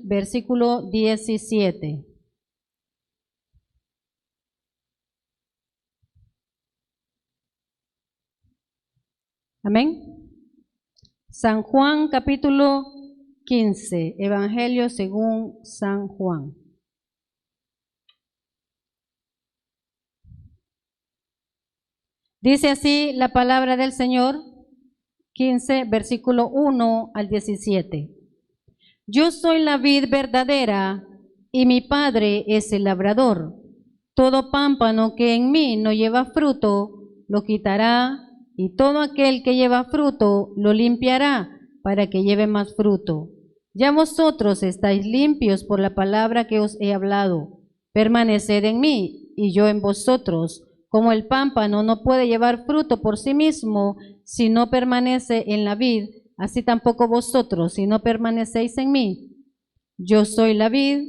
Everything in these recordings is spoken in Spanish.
versículo 17. Amén. San Juan capítulo 15, Evangelio según San Juan. Dice así la palabra del Señor, 15, versículo 1 al 17. Yo soy la vid verdadera y mi Padre es el labrador. Todo pámpano que en mí no lleva fruto, lo quitará, y todo aquel que lleva fruto, lo limpiará, para que lleve más fruto. Ya vosotros estáis limpios por la palabra que os he hablado. Permaneced en mí, y yo en vosotros. Como el pámpano no puede llevar fruto por sí mismo si no permanece en la vid, así tampoco vosotros si no permanecéis en mí. Yo soy la vid,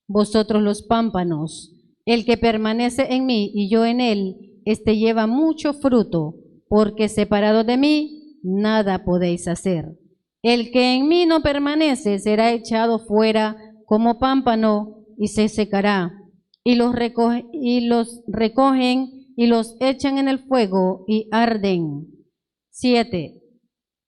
vosotros los pámpanos. El que permanece en mí y yo en él, éste lleva mucho fruto, porque separado de mí nada podéis hacer. El que en mí no permanece será echado fuera como pámpano y se secará. Y los recogen y los echan en el fuego y arden. 7.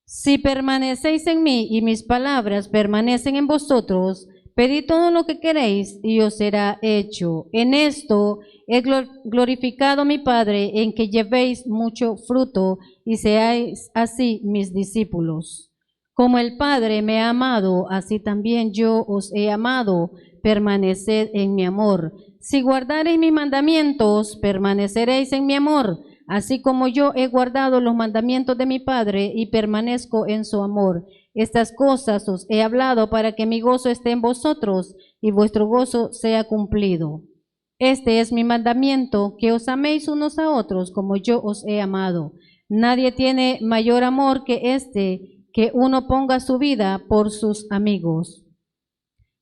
Si permanecéis en mí y mis palabras permanecen en vosotros, pedid todo lo que queréis y os será hecho. En esto he glorificado a mi Padre, en que llevéis mucho fruto y seáis así mis discípulos. Como el Padre me ha amado, así también yo os he amado. Permaneced en mi amor. Si guardareis mis mandamientos, permaneceréis en mi amor, así como yo he guardado los mandamientos de mi Padre y permanezco en su amor. Estas cosas os he hablado para que mi gozo esté en vosotros y vuestro gozo sea cumplido. Este es mi mandamiento, que os améis unos a otros como yo os he amado. Nadie tiene mayor amor que este, que uno ponga su vida por sus amigos.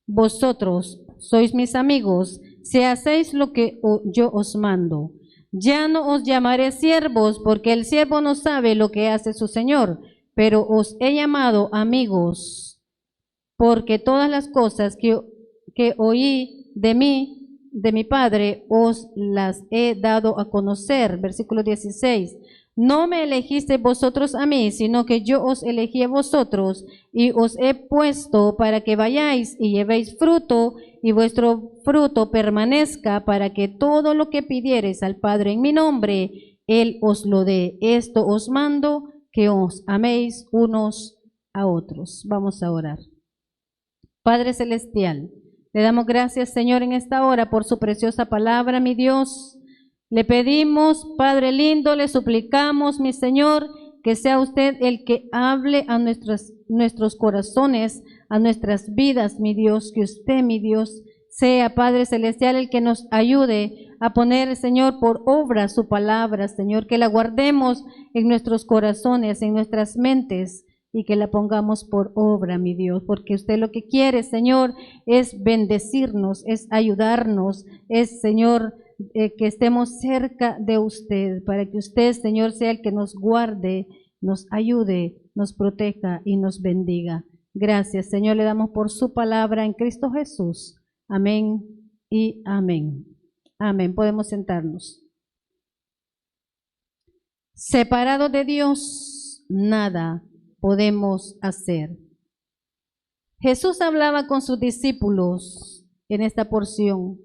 Vosotros sois mis amigos, si hacéis lo que yo os mando. Ya no os llamaré siervos, porque el siervo no sabe lo que hace su señor, pero os he llamado amigos, porque todas las cosas que oí de mi Padre, os las he dado a conocer. Versículo 16. No me elegisteis vosotros a mí, sino que yo os elegí a vosotros y os he puesto para que vayáis y llevéis fruto y vuestro fruto permanezca, para que todo lo que pidiereis al Padre en mi nombre, Él os lo dé. Esto os mando, que os améis unos a otros. Vamos a orar. Padre Celestial, le damos gracias, Señor, en esta hora por su preciosa palabra, mi Dios. Le pedimos, Padre lindo, le suplicamos, mi Señor, que sea usted el que hable a nuestros corazones, a nuestras vidas, mi Dios, que usted, mi Dios, sea, Padre Celestial, el que nos ayude a poner, Señor, por obra su palabra, Señor, que la guardemos en nuestros corazones, en nuestras mentes, y que la pongamos por obra, mi Dios, porque usted lo que quiere, Señor, es bendecirnos, es ayudarnos, es, Señor, que estemos cerca de usted, para que usted, Señor, sea el que nos guarde, nos ayude, nos proteja y nos bendiga. Gracias, Señor, le damos por su palabra en Cristo Jesús. Amén y amén. Amén. Podemos sentarnos. Separados de Dios, nada podemos hacer. Jesús hablaba con sus discípulos en esta porción.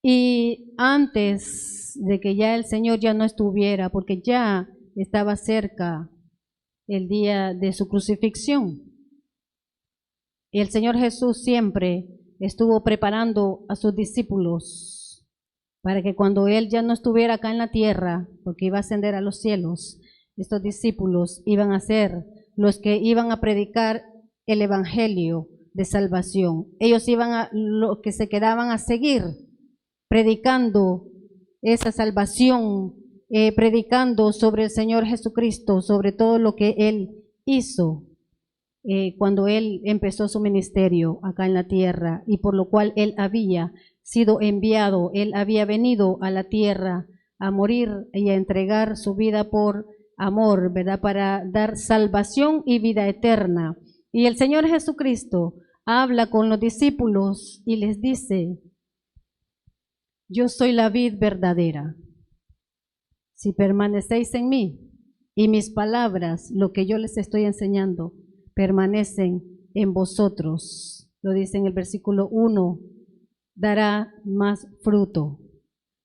Y antes de que ya el Señor ya no estuviera, porque ya estaba cerca el día de su crucifixión, y el Señor Jesús siempre estuvo preparando a sus discípulos para que cuando Él ya no estuviera acá en la tierra, porque iba a ascender a los cielos, estos discípulos iban a ser los que iban a predicar el evangelio de salvación. Ellos iban a, los que se quedaban a seguir predicando esa salvación, predicando sobre el Señor Jesucristo, sobre todo lo que Él hizo cuando Él empezó su ministerio acá en la tierra, y por lo cual Él había sido enviado, Él había venido a la tierra a morir y a entregar su vida por amor, ¿verdad? Para dar salvación y vida eterna. Y el Señor Jesucristo habla con los discípulos y les dice, yo soy la vid verdadera. Si permanecéis en mí y mis palabras, lo que yo les estoy enseñando, permanecen en vosotros. Lo dice en el versículo 1, dará más fruto.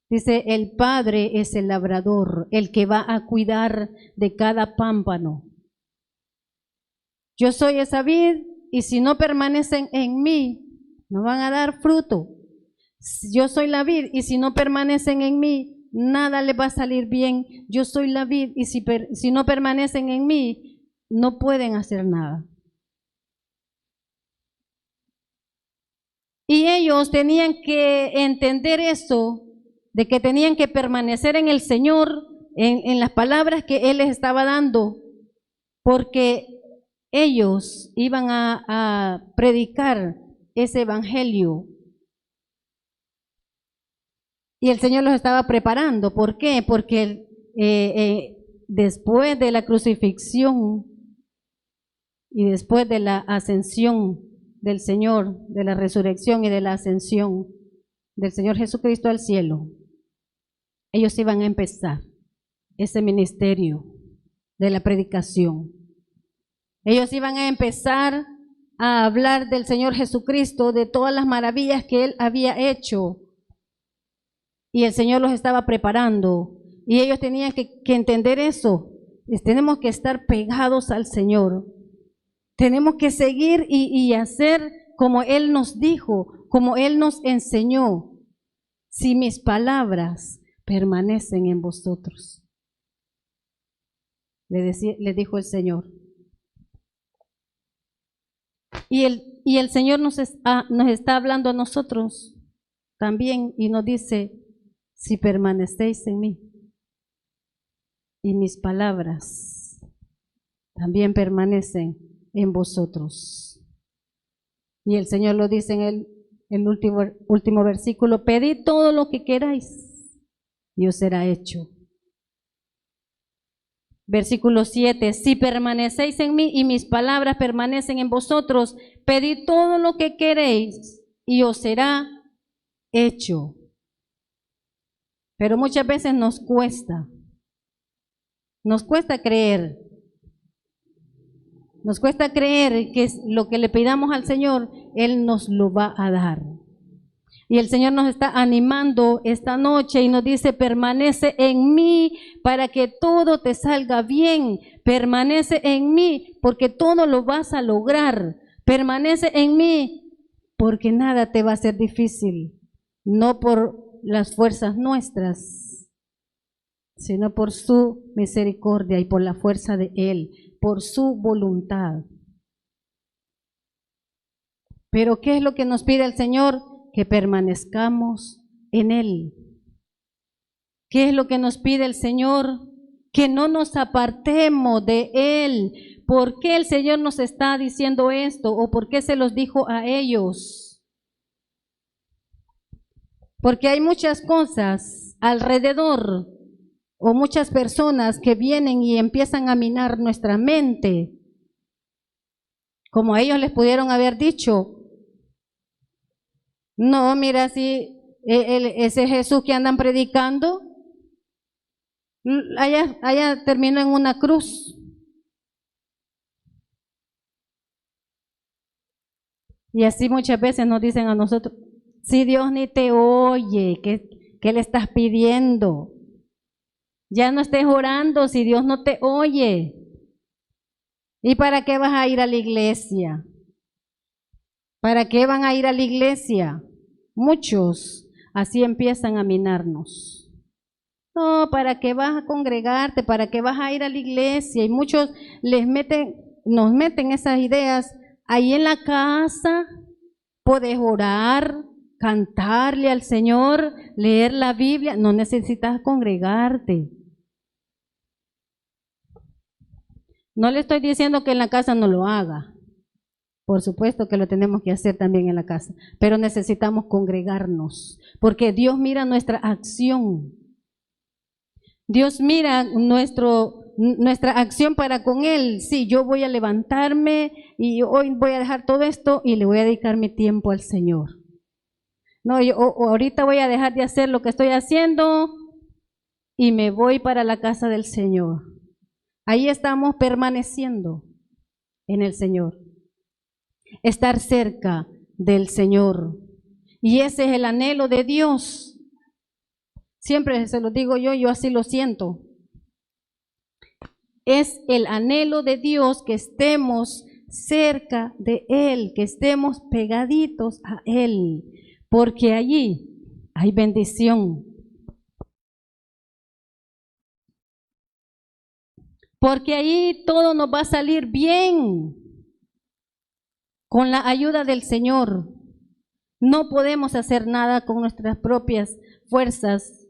Dice, el Padre es el labrador, el que va a cuidar de cada pámpano. Yo soy esa vid y si no permanecen en mí, no van a dar fruto. Yo soy la vid y si no permanecen en mí, nada les va a salir bien. Yo soy la vid y si no permanecen en mí, no pueden hacer nada. Y ellos tenían que entender eso, de que tenían que permanecer en el Señor, en las palabras que Él les estaba dando, porque ellos iban a predicar ese evangelio. Y el Señor los estaba preparando. ¿Por qué? Porque después de la crucifixión y después de la ascensión del Señor, de la resurrección y de la ascensión del Señor Jesucristo al cielo, ellos iban a empezar ese ministerio de la predicación. Ellos iban a empezar a hablar del Señor Jesucristo, de todas las maravillas que Él había hecho. Y el Señor los estaba preparando. Y ellos tenían que entender eso. Tenemos que estar pegados al Señor. Tenemos que seguir y hacer como Él nos dijo, como Él nos enseñó. Si mis palabras permanecen en vosotros, le dijo el Señor. Y el Señor nos está hablando a nosotros también y nos dice, si permanecéis en mí y mis palabras también permanecen en vosotros. Y el Señor lo dice en el último versículo, pedid todo lo que queráis y os será hecho. Versículo 7, si permanecéis en mí y mis palabras permanecen en vosotros, pedid todo lo que queréis y os será hecho. Pero muchas veces nos cuesta creer. Nos cuesta creer que lo que le pidamos al Señor, Él nos lo va a dar. Y el Señor nos está animando esta noche y nos dice, permanece en mí para que todo te salga bien. Permanece en mí porque todo lo vas a lograr. Permanece en mí porque nada te va a ser difícil. No por las fuerzas nuestras, sino por su misericordia y por la fuerza de Él, por su voluntad. Pero ¿qué es lo que nos pide el Señor? Que permanezcamos en Él. ¿Qué es lo que nos pide el Señor? Que no nos apartemos de Él. ¿Por qué el Señor nos está diciendo esto? ¿O por qué se los dijo a ellos? Porque hay muchas cosas alrededor o muchas personas que vienen y empiezan a minar nuestra mente. Como ellos les pudieron haber dicho, no, mira, si ese Jesús que andan predicando, allá terminó en una cruz. Y así muchas veces nos dicen a nosotros, si Dios ni te oye, ¿qué le estás pidiendo? Ya no estés orando si Dios no te oye. ¿Y para qué vas a ir a la iglesia? ¿Para qué van a ir a la iglesia? Muchos así empiezan a minarnos. No, ¿para qué vas a congregarte? ¿Para qué vas a ir a la iglesia? Y muchos nos meten esas ideas. Ahí en la casa puedes orar, cantarle al Señor, leer la Biblia. No necesitas congregarte. No le estoy diciendo que en la casa no lo haga. Por supuesto que lo tenemos que hacer también en la casa, pero necesitamos congregarnos, porque Dios mira nuestra acción. Dios mira nuestro nuestra acción para con Él. Sí, yo voy a levantarme y hoy voy a dejar todo esto y le voy a dedicar mi tiempo al Señor. No, o ahorita voy a dejar de hacer lo que estoy haciendo y me voy para la casa del Señor. Ahí estamos permaneciendo en el Señor. Estar cerca del Señor. Y ese es el anhelo de Dios. Siempre se lo digo yo así lo siento. Es el anhelo de Dios que estemos cerca de Él, que estemos pegaditos a Él, porque allí hay bendición. Porque allí todo nos va a salir bien con la ayuda del Señor. No podemos hacer nada con nuestras propias fuerzas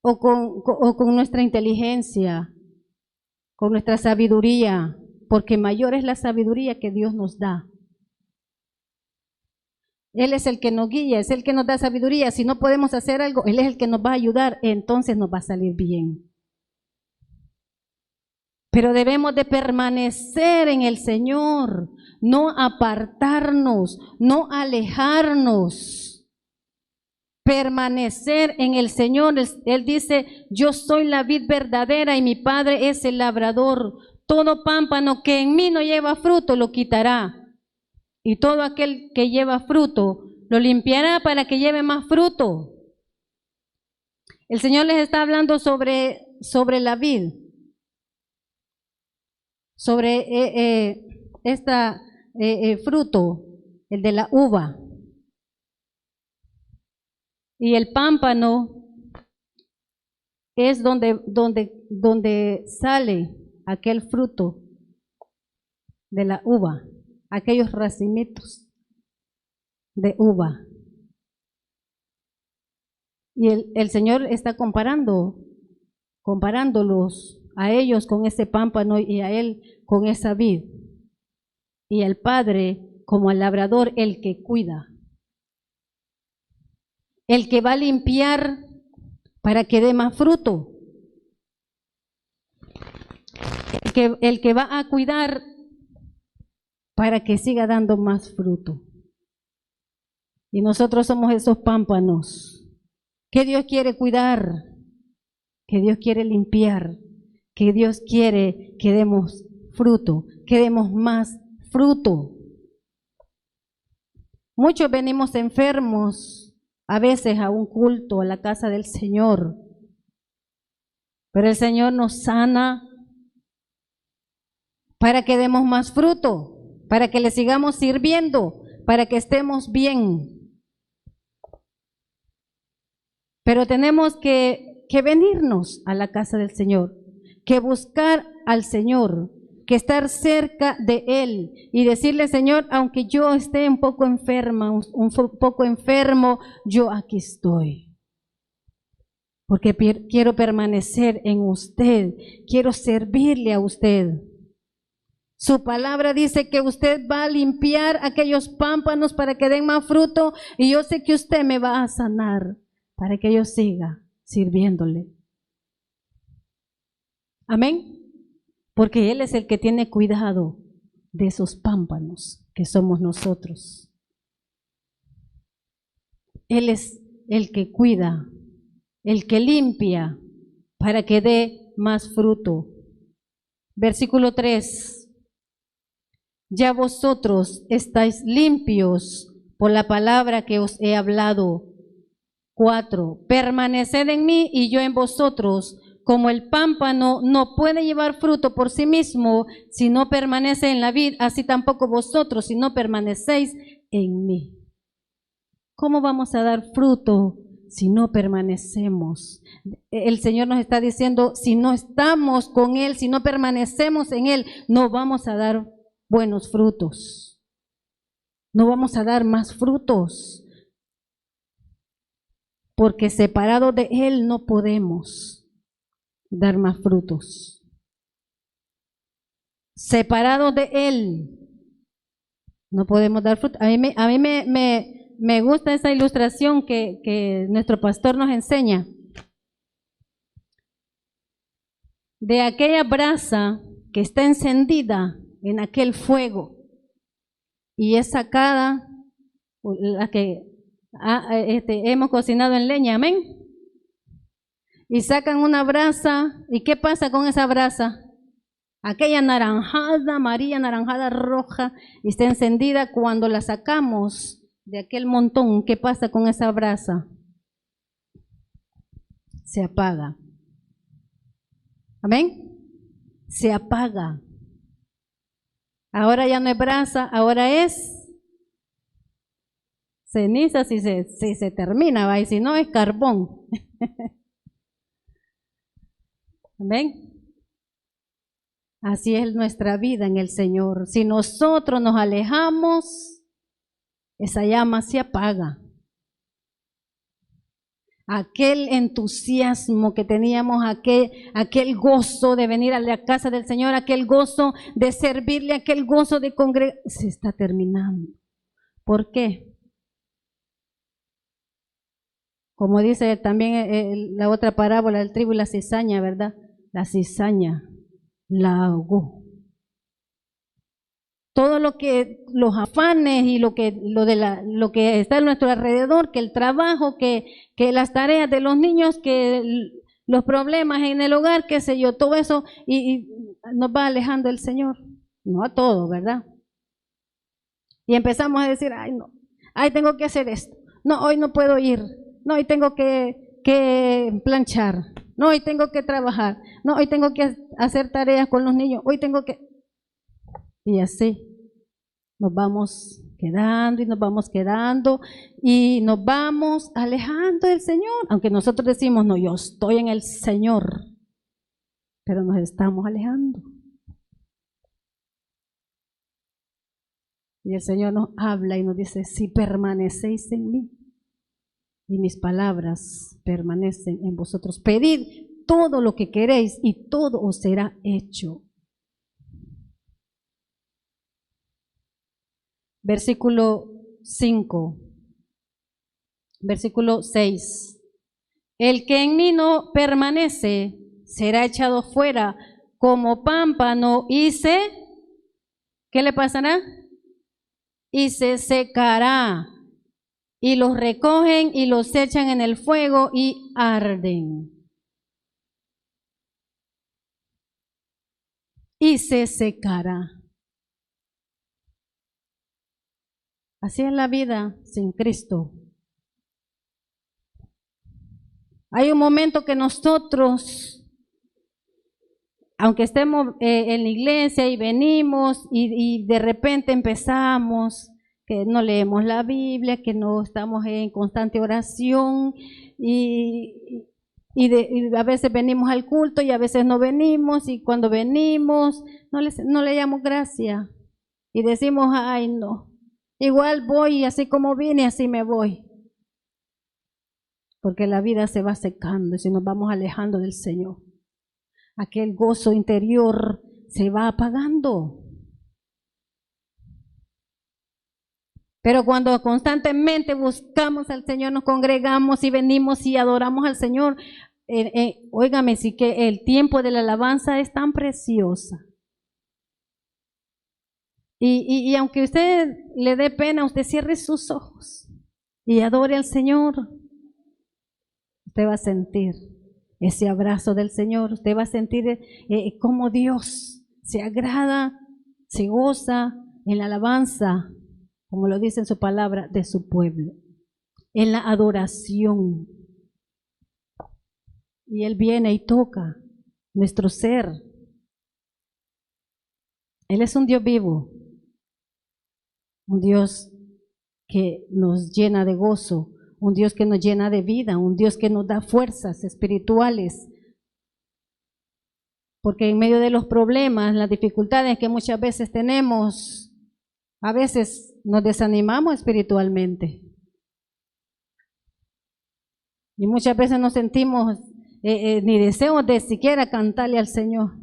o con nuestra inteligencia, con nuestra sabiduría, porque mayor es la sabiduría que Dios nos da. Él es el que nos guía, es el que nos da sabiduría. Si no podemos hacer algo, Él es el que nos va a ayudar, entonces nos va a salir bien. Pero debemos de permanecer en el Señor, no apartarnos, no alejarnos. Permanecer en el Señor. Él dice, yo soy la vid verdadera y mi Padre es el labrador. Todo pámpano que en mí no lleva fruto lo quitará. Y todo aquel que lleva fruto lo limpiará para que lleve más fruto. El Señor les está hablando sobre la vid. Sobre fruto, el de la uva. Y el pámpano es donde sale aquel fruto de la uva, aquellos racimitos de uva. Y el Señor está comparándolos a ellos con ese pámpano y a Él con esa vid. Y al Padre como al labrador, el que cuida. El que va a limpiar para que dé más fruto. El que va a cuidar para que siga dando más fruto. Y nosotros somos esos pámpanos que Dios quiere cuidar, que Dios quiere limpiar, que Dios quiere que demos fruto, que demos más fruto. Muchos venimos enfermos a veces a un culto, a la casa del Señor. Pero el Señor nos sana para que demos más fruto, para que le sigamos sirviendo, para que estemos bien. Pero tenemos que venirnos a la casa del Señor, que buscar al Señor, que estar cerca de Él y decirle, Señor, aunque yo esté un poco enferma, un poco enfermo, yo aquí estoy. Porque quiero permanecer en usted, quiero servirle a usted. Su palabra dice que usted va a limpiar aquellos pámpanos para que den más fruto y yo sé que usted me va a sanar para que yo siga sirviéndole. Amén. Porque Él es el que tiene cuidado de esos pámpanos que somos nosotros. Él es el que cuida, el que limpia para que dé más fruto. Versículo 3. Ya vosotros estáis limpios por la palabra que os he hablado. 4. Permaneced en mí y yo en vosotros. Como el pámpano no puede llevar fruto por sí mismo si no permanece en la vid, así tampoco vosotros si no permanecéis en mí. ¿Cómo vamos a dar fruto si no permanecemos? El Señor nos está diciendo, si no estamos con Él, si no permanecemos en Él, no vamos a dar buenos frutos. No vamos a dar más frutos. Porque separado de Él no podemos dar más frutos. Separado de Él no podemos dar frutos. A mí me gusta esa ilustración que nuestro pastor nos enseña. de aquella brasa que está encendida en aquel fuego y es sacada, la que hemos cocinado en leña, amén. Y sacan una brasa, ¿y qué pasa con esa brasa? Aquella naranjada, amarilla, naranjada, roja, y está encendida. Cuando la sacamos de aquel montón, ¿qué pasa con esa brasa? Se apaga. ¿Amén? Se apaga. Ahora ya no es brasa, ahora es ceniza si se termina, ¿va? Y si no es carbón. ¿Amén? Así es nuestra vida en el Señor. Si nosotros nos alejamos, esa llama se apaga. Aquel entusiasmo que teníamos, aquel gozo de venir a la casa del Señor, aquel gozo de servirle, aquel gozo de congregar, se está terminando. ¿Por qué? Como dice también la otra parábola del trigo y la cizaña, ¿verdad? La cizaña la ahogó. Todo lo que, los afanes y lo que está a nuestro alrededor, que el trabajo, que las tareas de los niños, que los problemas en el hogar, qué sé yo, todo eso, y nos va alejando el Señor. No a todo, ¿verdad? Y empezamos a decir, ay no, ay tengo que hacer esto, no, hoy no puedo ir, no, hoy tengo que planchar, no, hoy tengo que trabajar, no, hoy tengo que hacer tareas con los niños, hoy tengo que... Y así nos vamos quedando y nos vamos quedando y nos vamos alejando del Señor. Aunque nosotros decimos, no, yo estoy en el Señor, pero nos estamos alejando. Y el Señor nos habla y nos dice, si permanecéis en mí y mis palabras permanecen en vosotros, pedid todo lo que queréis y todo os será hecho. Versículo 5, versículo 6. El que en mí no permanece será echado fuera como pámpano y ¿qué le pasará? Y se secará. Y los recogen y los echan en el fuego y arden. Y se secará. Así es la vida sin Cristo. Hay un momento que nosotros, aunque estemos en la iglesia y venimos y de repente empezamos, que no leemos la Biblia, que no estamos en constante oración y a veces venimos al culto y a veces no venimos, y cuando venimos no le damos gracia y decimos, ay no, igual voy, así como vine, así me voy. Porque la vida se va secando y si nos vamos alejando del Señor, aquel gozo interior se va apagando. Pero cuando constantemente buscamos al Señor, nos congregamos y venimos y adoramos al Señor, óigame, sí que el tiempo de la alabanza es tan preciosa. Y aunque usted le dé pena, usted cierre sus ojos y adore al Señor. Usted va a sentir ese abrazo del Señor. Usted va a sentir cómo Dios se agrada, se goza en la alabanza, como lo dice en su palabra, de su pueblo, en la adoración. Y Él viene y toca nuestro ser. Él es un Dios vivo, un Dios que nos llena de gozo, un Dios que nos llena de vida, un Dios que nos da fuerzas espirituales. Porque en medio de los problemas, las dificultades que muchas veces tenemos, a veces nos desanimamos espiritualmente. Y muchas veces no sentimos ni deseos de siquiera cantarle al Señor.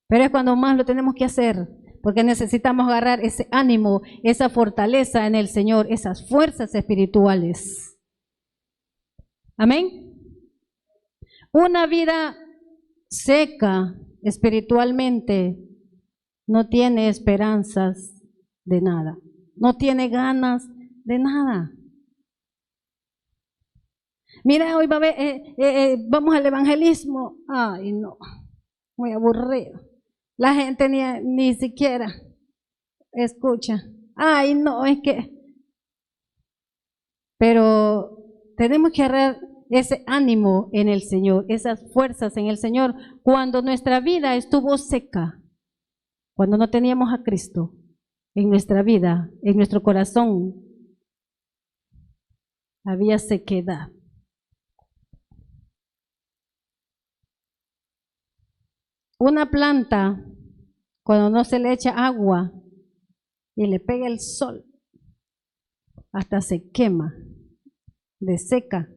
Pero es cuando más lo tenemos que hacer, porque necesitamos agarrar ese ánimo, esa fortaleza en el Señor, esas fuerzas espirituales. Amén. Una vida seca espiritualmente, no tiene esperanzas de nada, no tiene ganas de nada. Mira, hoy vamos al evangelismo. Ay, no, muy aburrido. La gente ni siquiera escucha. Ay, no, es que... Pero tenemos que agarrar ese ánimo en el Señor, esas fuerzas en el Señor, cuando nuestra vida estuvo seca, cuando no teníamos a Cristo en nuestra vida, en nuestro corazón, había sequedad. Una planta, cuando no se le echa agua y le pega el sol, hasta se quema, de seca.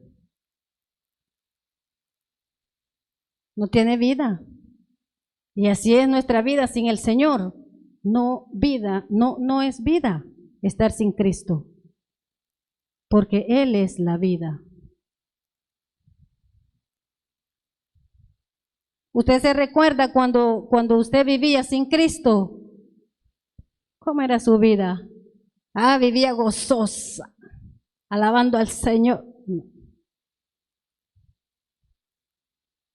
No tiene vida. Y así es nuestra vida sin el Señor. No es vida estar sin Cristo, porque Él es la vida. ¿Usted se recuerda cuando usted vivía sin Cristo? ¿Cómo era su vida? Vivía gozosa, alabando al Señor.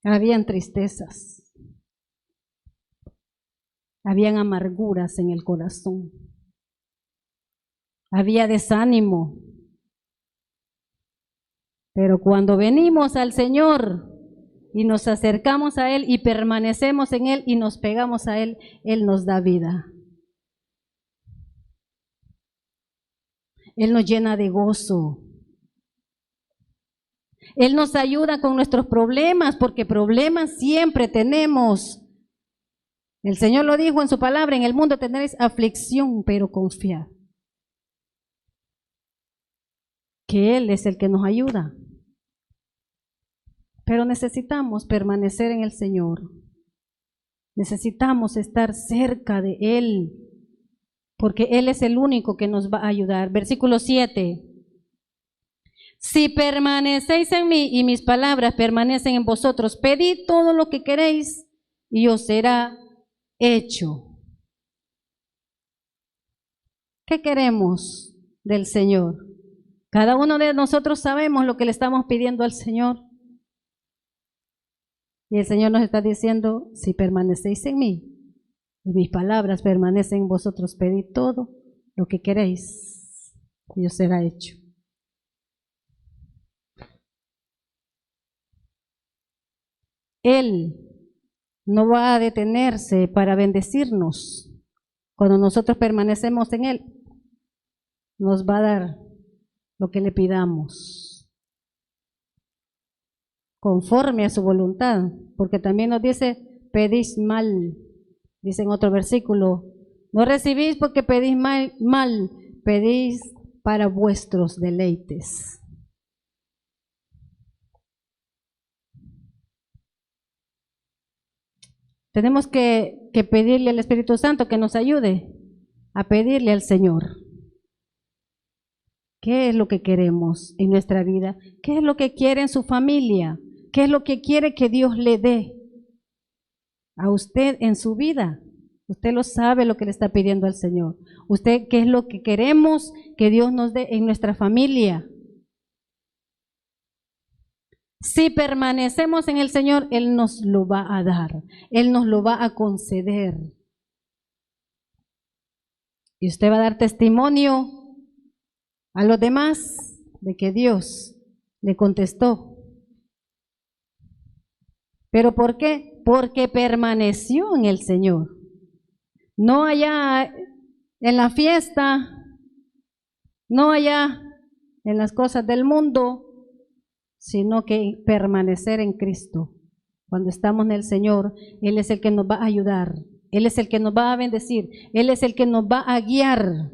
Habían tristezas, habían amarguras en el corazón, había desánimo. Pero cuando venimos al Señor y nos acercamos a Él y permanecemos en Él y nos pegamos a Él, Él nos da vida. Él nos llena de gozo. Él nos ayuda con nuestros problemas, porque problemas siempre tenemos. El Señor lo dijo en su palabra, en el mundo tendréis aflicción, pero confiad que Él es el que nos ayuda. Pero necesitamos permanecer en el Señor. Necesitamos estar cerca de Él, porque Él es el único que nos va a ayudar. Versículo 7. Si permanecéis en mí y mis palabras permanecen en vosotros, pedid todo lo que queréis y os será hecho. ¿Qué queremos del Señor? Cada uno de nosotros sabemos lo que le estamos pidiendo al Señor. Y el Señor nos está diciendo, si permanecéis en mí y mis palabras permanecen en vosotros, pedid todo lo que queréis y os será hecho. Él no va a detenerse para bendecirnos. Cuando nosotros permanecemos en Él, nos va a dar lo que le pidamos, conforme a su voluntad, porque también nos dice, pedís mal, dice en otro versículo, no recibís porque pedís mal, pedís para vuestros deleites. Tenemos que pedirle al Espíritu Santo que nos ayude a pedirle al Señor. ¿Qué es lo que queremos en nuestra vida? ¿Qué es lo que quiere en su familia? ¿Qué es lo que quiere que Dios le dé a usted en su vida? Usted lo sabe lo que le está pidiendo al Señor. Usted, ¿qué es lo que queremos que Dios nos dé en nuestra familia? Si permanecemos en el Señor, Él nos lo va a dar. Él nos lo va a conceder. Y usted va a dar testimonio a los demás de que Dios le contestó. ¿Pero por qué? Porque permaneció en el Señor. No allá en la fiesta, no allá en las cosas del mundo, sino que permanecer en Cristo. Cuando estamos en el Señor, Él es el que nos va a ayudar, Él es el que nos va a bendecir, Él es el que nos va a guiar,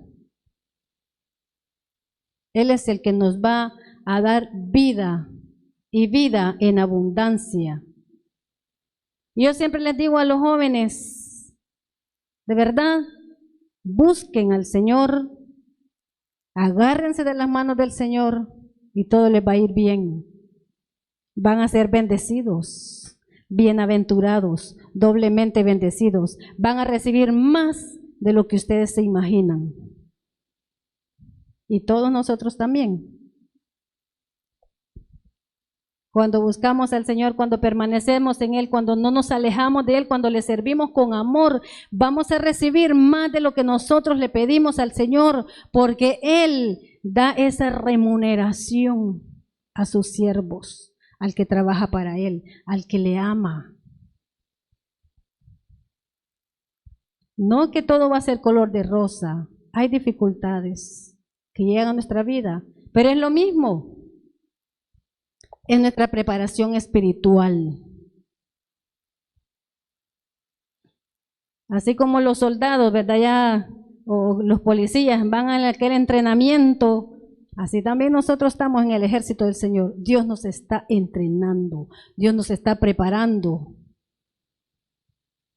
Él es el que nos va a dar vida y vida en abundancia. Yo siempre les digo a los jóvenes, de verdad, busquen al Señor, agárrense de las manos del Señor y todo les va a ir bien. Van a ser bendecidos. bienaventurados, doblemente bendecidos. Van a recibir más de lo que ustedes se imaginan. Y todos nosotros también. Cuando buscamos al Señor, cuando permanecemos en Él, cuando no nos alejamos de Él, cuando le servimos con amor, vamos a recibir más de lo que nosotros le pedimos al Señor, porque Él da esa remuneración a sus siervos, al que trabaja para Él, al que le ama. No que todo va a ser color de rosa, hay dificultades que llegan a nuestra vida, pero es lo mismo. Es nuestra preparación espiritual. Así como los soldados, ¿verdad? Ya, o los policías van a aquel entrenamiento, así también nosotros estamos en el ejército del Señor. Dios nos está entrenando, Dios nos está preparando.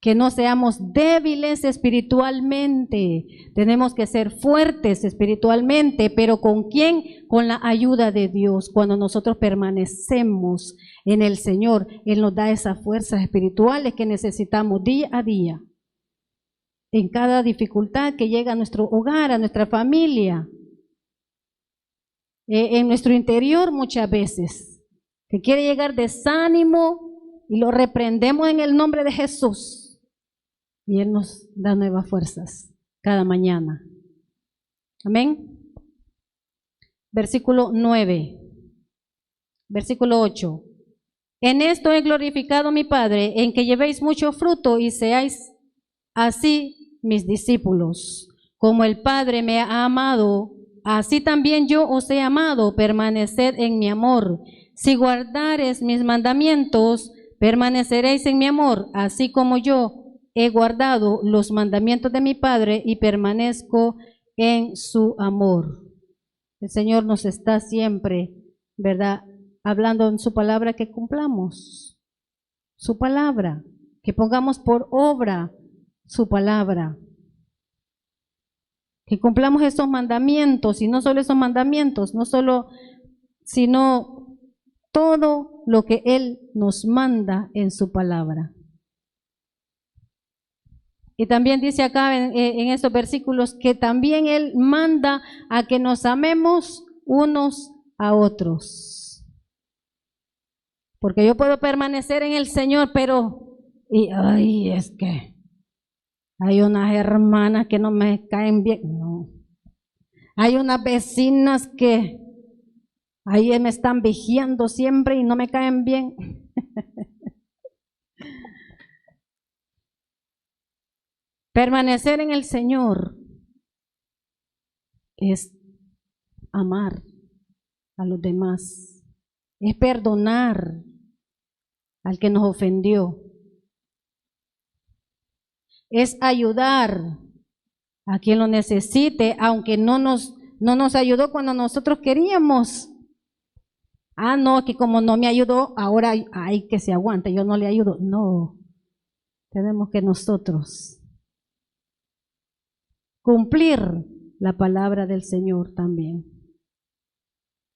Que no seamos débiles espiritualmente. Tenemos que ser fuertes espiritualmente, pero ¿con quién? Con la ayuda de Dios. Cuando nosotros permanecemos en el Señor, Él nos da esas fuerzas espirituales que necesitamos día a día. En cada dificultad que llega a nuestro hogar, a nuestra familia, en nuestro interior muchas veces, que quiere llegar desánimo y lo reprendemos en el nombre de Jesús. Y Él nos da nuevas fuerzas cada mañana. Amén. Versículo 9. Versículo 8. En esto he glorificado a mi Padre, en que llevéis mucho fruto y seáis así mis discípulos. Como el Padre me ha amado, así también yo os he amado. Permaneced en mi amor. Si guardareis mis mandamientos, permaneceréis en mi amor, así como yo he guardado los mandamientos de mi Padre y permanezco en su amor. El Señor nos está siempre, ¿verdad?, hablando en su palabra, que cumplamos su palabra, que pongamos por obra su palabra, que cumplamos esos mandamientos, y no solo esos mandamientos, sino todo lo que Él nos manda en su palabra. Y también dice acá en esos versículos que también Él manda a que nos amemos unos a otros. Porque yo puedo permanecer en el Señor, pero, es que hay unas hermanas que no me caen bien. No. Hay unas vecinas que ahí me están vigiando siempre y no me caen bien. Permanecer en el Señor es amar a los demás, es perdonar al que nos ofendió, es ayudar a quien lo necesite, aunque no nos ayudó cuando nosotros queríamos. No, que como no me ayudó, ahora hay que se aguante, yo no le ayudo. No, tenemos que nosotros cumplir la palabra del Señor también.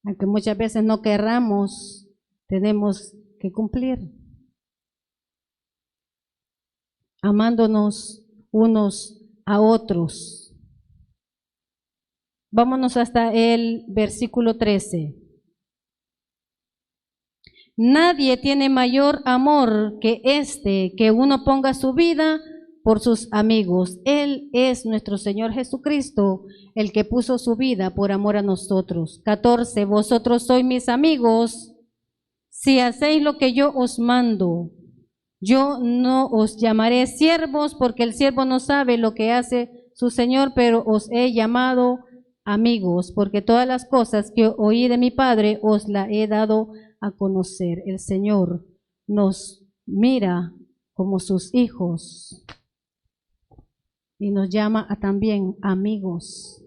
Aunque muchas veces no querramos, tenemos que cumplir. Amándonos unos a otros. Vámonos hasta el versículo 13. Nadie tiene mayor amor que que uno ponga su vida por sus amigos. Él es nuestro Señor Jesucristo, el que puso su vida por amor a nosotros. 14. Vosotros sois mis amigos si hacéis lo que yo os mando. Yo no os llamaré siervos, porque el siervo no sabe lo que hace su Señor, pero os he llamado amigos, porque todas las cosas que oí de mi Padre os las he dado a conocer. El Señor nos mira como sus hijos y nos llama también amigos.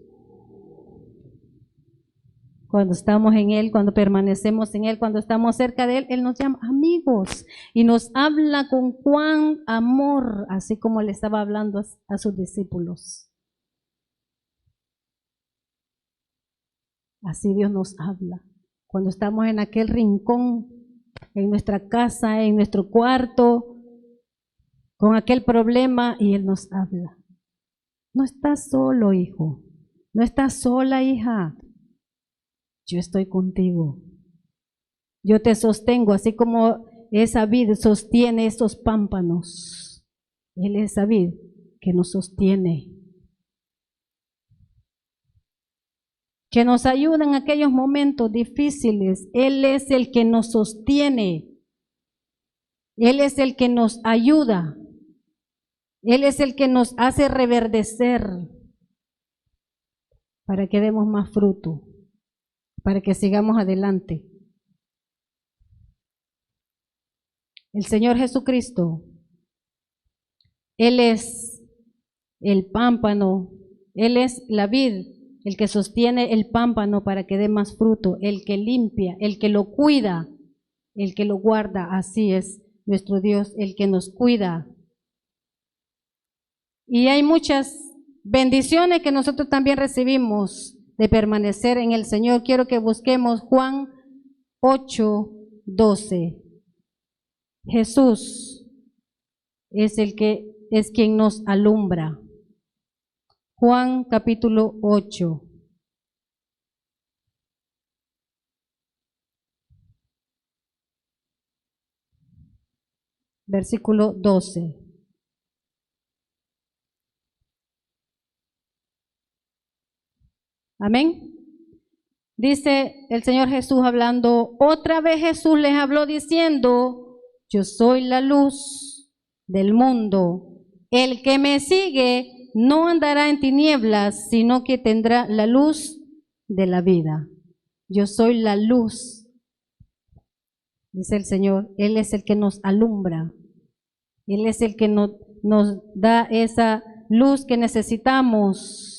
Cuando estamos en Él, cuando permanecemos en Él, cuando estamos cerca de Él, Él nos llama amigos y nos habla con cuán amor, así como le estaba hablando a sus discípulos. Así Dios nos habla. Cuando estamos en aquel rincón en nuestra casa, en nuestro cuarto, con aquel problema, y Él nos habla. No estás solo, hijo. No estás sola, hija. Yo estoy contigo. Yo te sostengo, así como esa vid sostiene estos pámpanos. Él es esa vid que nos sostiene, que nos ayuda en aquellos momentos difíciles. Él es el que nos sostiene. Él es el que nos ayuda. Él es el que nos hace reverdecer para que demos más fruto, para que sigamos adelante. El Señor Jesucristo, Él es el pámpano, Él es la vid, el que sostiene el pámpano para que dé más fruto, el que limpia, el que lo cuida, el que lo guarda. Así es nuestro Dios, el que nos cuida. Y hay muchas bendiciones que nosotros también recibimos de permanecer en el Señor. Quiero que busquemos Juan 8:12. Jesús es quien nos alumbra. Juan capítulo 8. Versículo 12. Amén. Dice el Señor Jesús hablando, otra vez Jesús les habló diciendo, yo soy la luz del mundo. El que me sigue no andará en tinieblas, sino que tendrá la luz de la vida. Yo soy la luz, dice el Señor. Él es el que nos alumbra. Él es el que nos da esa luz que necesitamos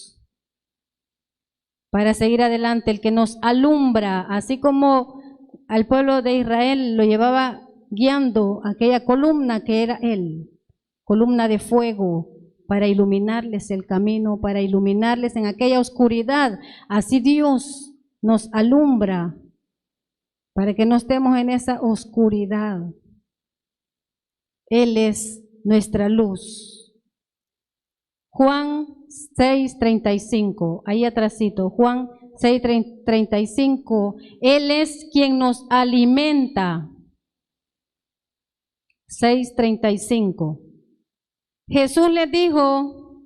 para seguir adelante, el que nos alumbra, así como al pueblo de Israel lo llevaba guiando aquella columna que era Él, columna de fuego, para iluminarles el camino, para iluminarles en aquella oscuridad. Así Dios nos alumbra para que no estemos en esa oscuridad. Él es nuestra luz. Juan 6:35, ahí atrásito, Juan 6:35, Él es quien nos alimenta. 6:35. Jesús les dijo,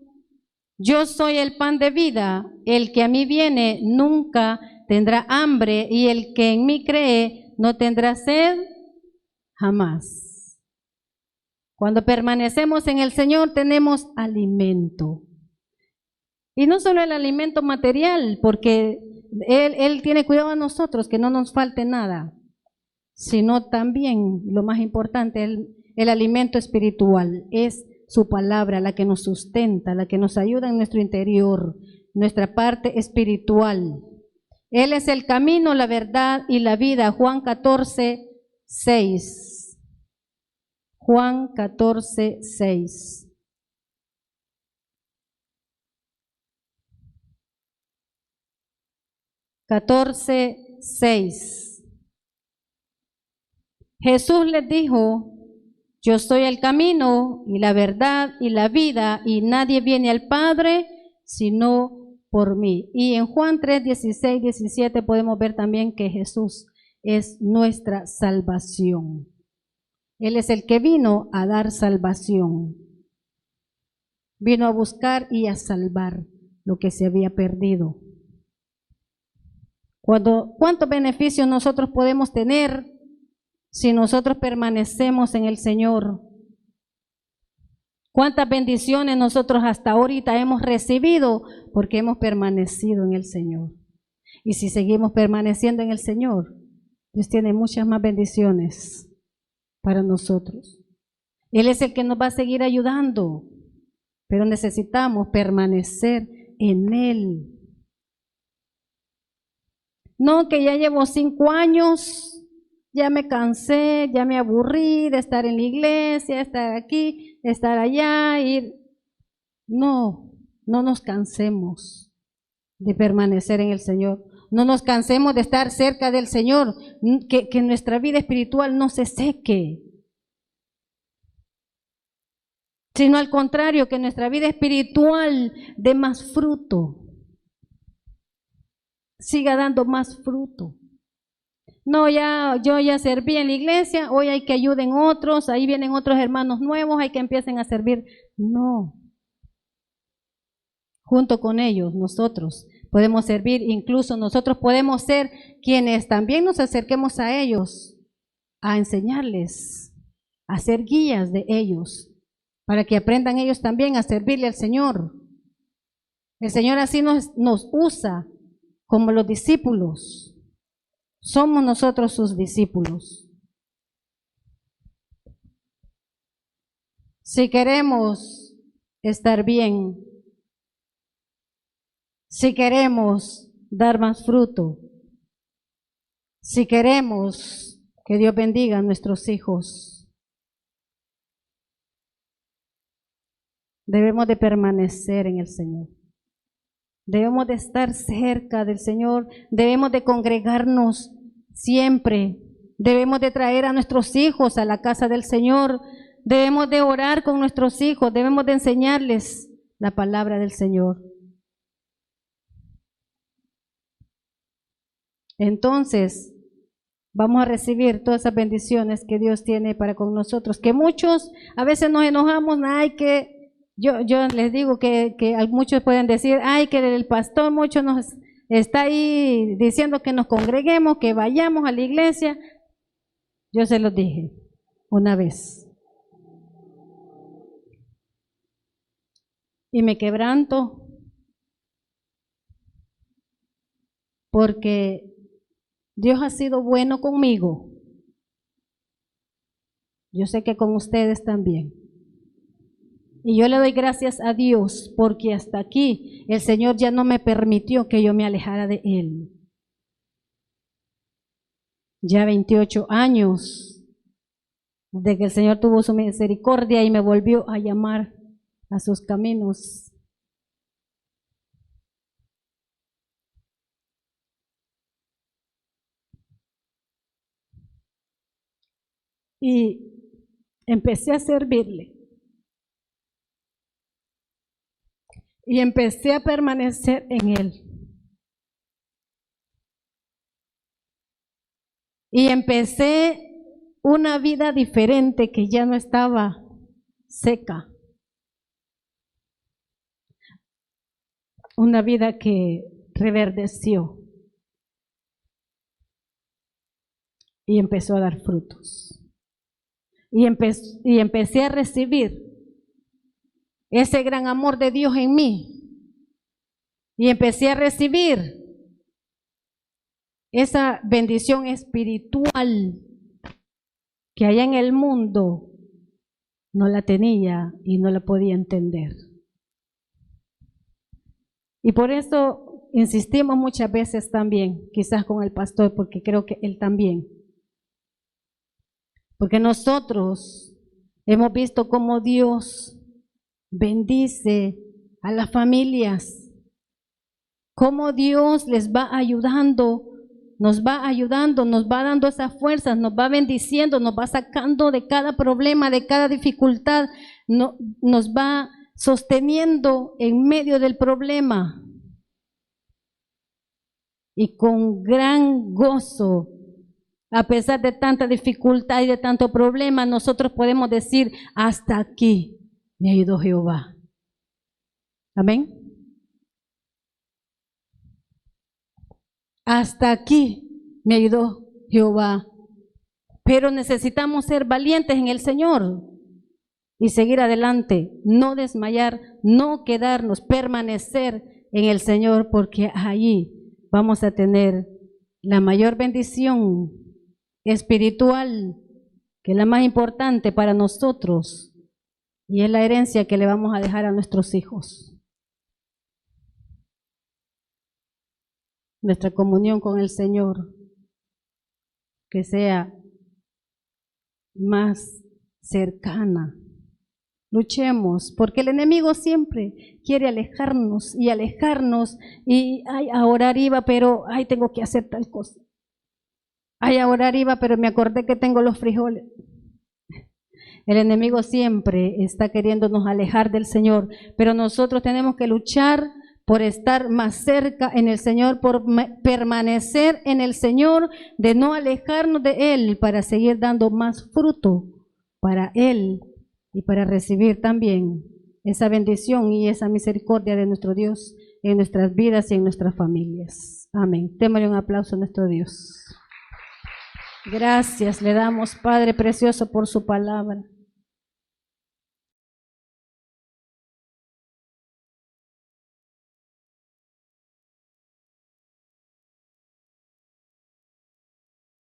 yo soy el pan de vida, el que a mí viene nunca tendrá hambre y el que en mí cree no tendrá sed jamás. Cuando permanecemos en el Señor tenemos alimento. Y no solo el alimento material, porque Él tiene cuidado de nosotros, que no nos falte nada, sino también, lo más importante, el alimento espiritual. Es su palabra la que nos sustenta, la que nos ayuda en nuestro interior, nuestra parte espiritual. Él es el camino, la verdad y la vida. Juan 14:6. Juan 14:6. Jesús les dijo, yo soy el camino y la verdad y la vida, y nadie viene al Padre sino por mí. Y en Juan 3:16, 17 podemos ver también que Jesús es nuestra salvación. Él es el que vino a dar salvación. Vino a buscar y a salvar lo que se había perdido. ¿Cuántos beneficios nosotros podemos tener si nosotros permanecemos en el Señor? ¿Cuántas bendiciones nosotros hasta ahorita hemos recibido porque hemos permanecido en el Señor? Y si seguimos permaneciendo en el Señor, Dios tiene muchas más bendiciones para nosotros. Él es el que nos va a seguir ayudando, pero necesitamos permanecer en Él. No, que ya llevo 5 años, ya me cansé, ya me aburrí de estar en la iglesia, estar aquí, estar allá, ir. No nos cansemos de permanecer en el Señor. no nos cansemos de estar cerca del Señor, que nuestra vida espiritual no se seque, sino al contrario, que nuestra vida espiritual dé más fruto, siga dando más fruto. No, yo ya serví en la iglesia, hoy hay que ayuden otros, ahí vienen otros hermanos nuevos, hay que empiecen a servir. No. Junto con ellos, nosotros podemos servir, incluso nosotros podemos ser quienes también nos acerquemos a ellos, a enseñarles, a ser guías de ellos, para que aprendan ellos también a servirle al Señor. El Señor así nos usa como los discípulos. Somos nosotros sus discípulos. Si queremos estar bien, si queremos dar más fruto, si queremos que Dios bendiga a nuestros hijos, debemos de permanecer en el Señor. Debemos de estar cerca del Señor, debemos de congregarnos siempre, debemos de traer a nuestros hijos a la casa del Señor, debemos de orar con nuestros hijos, debemos de enseñarles la palabra del Señor. Entonces, vamos a recibir todas esas bendiciones que Dios tiene para con nosotros, que muchos a veces nos enojamos, ay, que yo les digo que muchos pueden decir, ay, que el pastor mucho nos está ahí diciendo que nos congreguemos, que vayamos a la iglesia. Yo se los dije una vez. Y me quebranto porque Dios ha sido bueno conmigo. Yo sé que con ustedes también. Y yo le doy gracias a Dios porque hasta aquí el Señor ya no me permitió que yo me alejara de Él. Ya 28 años de que el Señor tuvo su misericordia y me volvió a llamar a sus caminos. Y empecé a servirle. Y empecé a permanecer en Él. Y empecé una vida diferente que ya no estaba seca. Una vida que reverdeció. Y empezó a dar frutos. Y empecé a recibir ese gran amor de Dios en mí. Y empecé a recibir esa bendición espiritual que allá en el mundo no la tenía y no la podía entender. Y por eso insistimos muchas veces también, quizás con el pastor, porque creo que él también. Porque nosotros hemos visto cómo Dios bendice a las familias, cómo Dios les va ayudando, nos va dando esas fuerzas, nos va bendiciendo, nos va sacando de cada problema, de cada dificultad, nos va sosteniendo en medio del problema. Y con gran gozo, a pesar de tanta dificultad y de tanto problema, nosotros podemos decir, hasta aquí me ayudó Jehová. Amén. Hasta aquí me ayudó Jehová. Pero necesitamos ser valientes en el Señor y seguir adelante, no desmayar, no quedarnos, permanecer en el Señor, porque allí vamos a tener la mayor bendición espiritual, que es la más importante para nosotros. Y es la herencia que le vamos a dejar a nuestros hijos. Nuestra comunión con el Señor, que sea más cercana, Luchemos, porque el enemigo siempre quiere alejarnos y ay, a orar iba, pero ay, tengo que hacer tal cosa. Ay, a orar iba, pero me acordé que tengo los frijoles. El enemigo siempre está queriéndonos alejar del Señor, pero nosotros tenemos que luchar por estar más cerca en el Señor, por permanecer en el Señor, de no alejarnos de Él, para seguir dando más fruto para Él y para recibir también esa bendición y esa misericordia de nuestro Dios en nuestras vidas y en nuestras familias. Amén. Démosle un aplauso a nuestro Dios. Gracias le damos, Padre precioso, por su palabra.